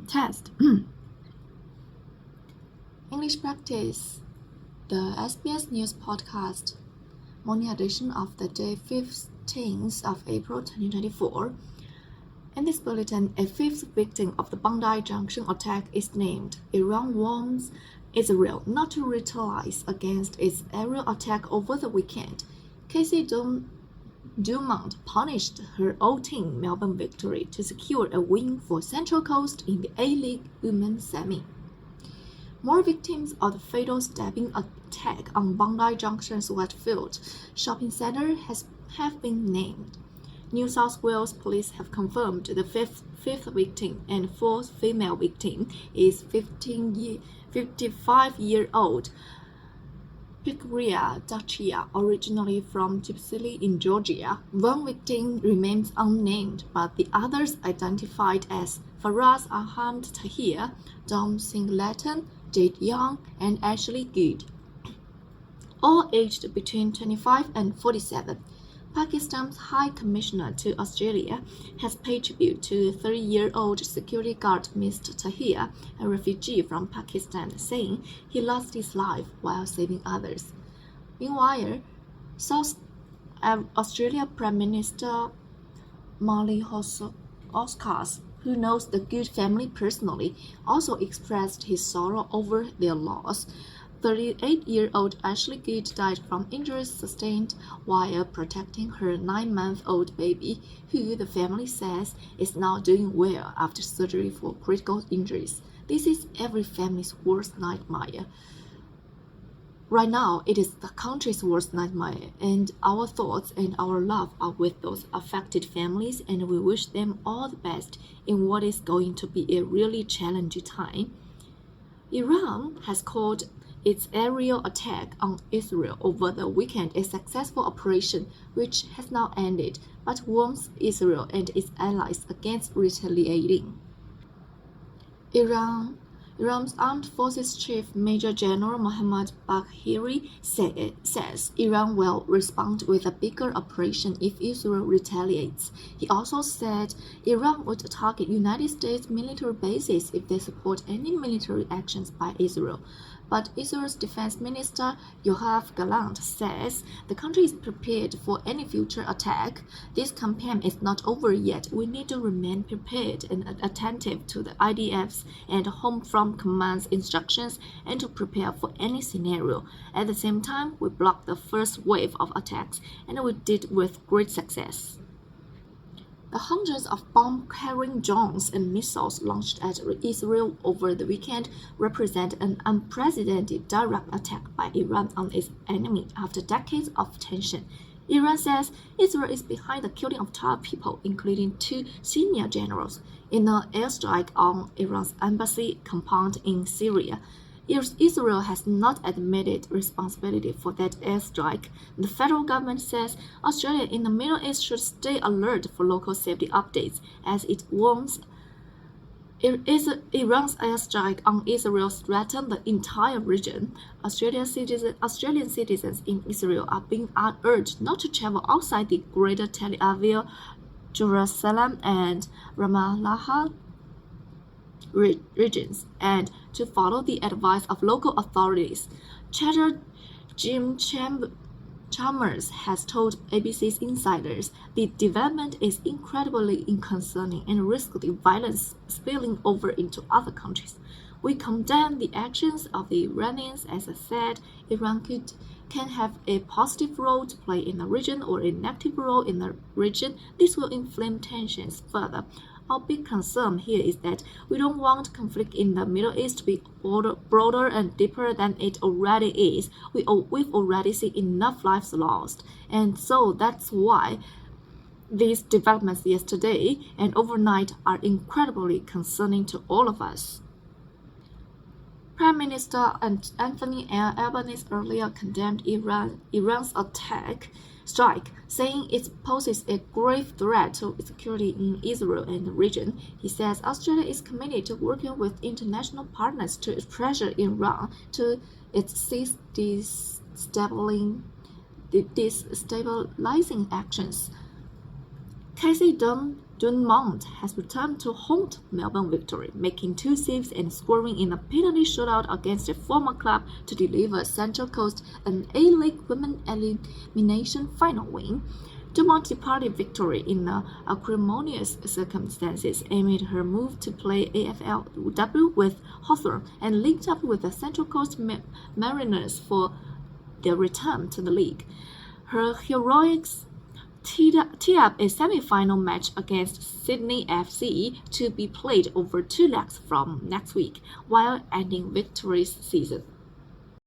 Test. English practice. The SBS News Podcast. Morning edition of the day 15th of April 2024. In this bulletin, a fifth victim of the Bondi Junction attack is named. Iran warns Israel not to retaliate against its aerial attack over the weekend. Casey Dumont punished her old team Melbourne Victory to secure a win for Central Coast in the A-League Women's Semi. More victims of the fatal stabbing attack on Bondi Junction's Westfield shopping centre have been named. New South Wales police have confirmed the fifth victim and fourth female victim is 55-year-old Pikaria Dachia, originally from Gypsy in Georgia. One victim remains unnamed, but the others identified as Faraz Ahmad Tahir, Dom Singleton, Jade Young, and Ashley Good, all aged between 25 and 47. Pakistan's High Commissioner to Australia has paid tribute to 30-year-old security guard Mr. Tahir, a refugee from Pakistan, saying he lost his life while saving others. Meanwhile, South Australia Prime Minister Molly Oscars, who knows the Good family personally, also expressed his sorrow over their loss. 38-year-old Ashley Good died from injuries sustained while protecting her 9-month-old baby, who the family says is now doing well after surgery for critical injuries. This is every family's worst nightmare. Right now, it is the country's worst nightmare, and our thoughts and our love are with those affected families, and we wish them all the best in what is going to be a really challenging time. Iran has called its aerial attack on Israel over the weekend a successful operation, which has now ended, but warns Israel and its allies against retaliating. Iran's Armed Forces Chief Major General Mohammad Bagheri says Iran will respond with a bigger operation if Israel retaliates. He also said Iran would target United States military bases if they support any military actions by Israel. But Israel's Defense Minister Yoav Gallant says the country is prepared for any future attack. This campaign is not over yet. We need to remain prepared and attentive to the IDF's and Home Front Command's instructions and to prepare for any scenario. At the same time, we blocked the first wave of attacks, and we did with great success. The hundreds of bomb-carrying drones and missiles launched at Israel over the weekend represent an unprecedented direct attack by Iran on its enemy after decades of tension. Iran says Israel is behind the killing of 12 people, including 2 senior generals, in an airstrike on Iran's embassy compound in Syria. Israel has not admitted responsibility for that airstrike. The federal government says Australia in the Middle East should stay alert for local safety updates, as it warns Iran's airstrike on Israel threatened the entire region. Australian citizens in Israel are being urged not to travel outside the greater Tel Aviv, Jerusalem, and Ramallah regions, and to follow the advice of local authorities. Chatter Jim Chalmers has told ABC's insiders the development is incredibly concerning and risks the violence spilling over into other countries. We condemn the actions of the Iranians. As I said, Iran can have a positive role to play in the region or a negative role in the region. This will inflame tensions further. Our big concern here is that we don't want conflict in the Middle East to be broader and deeper than it already is. We've already seen enough lives lost, and so that's why these developments yesterday and overnight are incredibly concerning to all of us. Prime Minister Anthony Albanese earlier condemned Iran's strike, saying it poses a grave threat to security in Israel and the region. He says Australia is committed to working with international partners to pressure Iran to cease destabilizing actions. Casey Dumont has returned to haunt Melbourne victory, making 2 saves and scoring in a penalty shootout against a former club to deliver Central Coast an A-League Women Elimination Final win. Dumont departed victory in acrimonious circumstances amid her move to play AFLW with Hawthorn and linked up with the Central Coast Mariners for their return to the league. Her heroics tee up a semi-final match against Sydney FC to be played over 2 legs from next week, while ending Victory's season.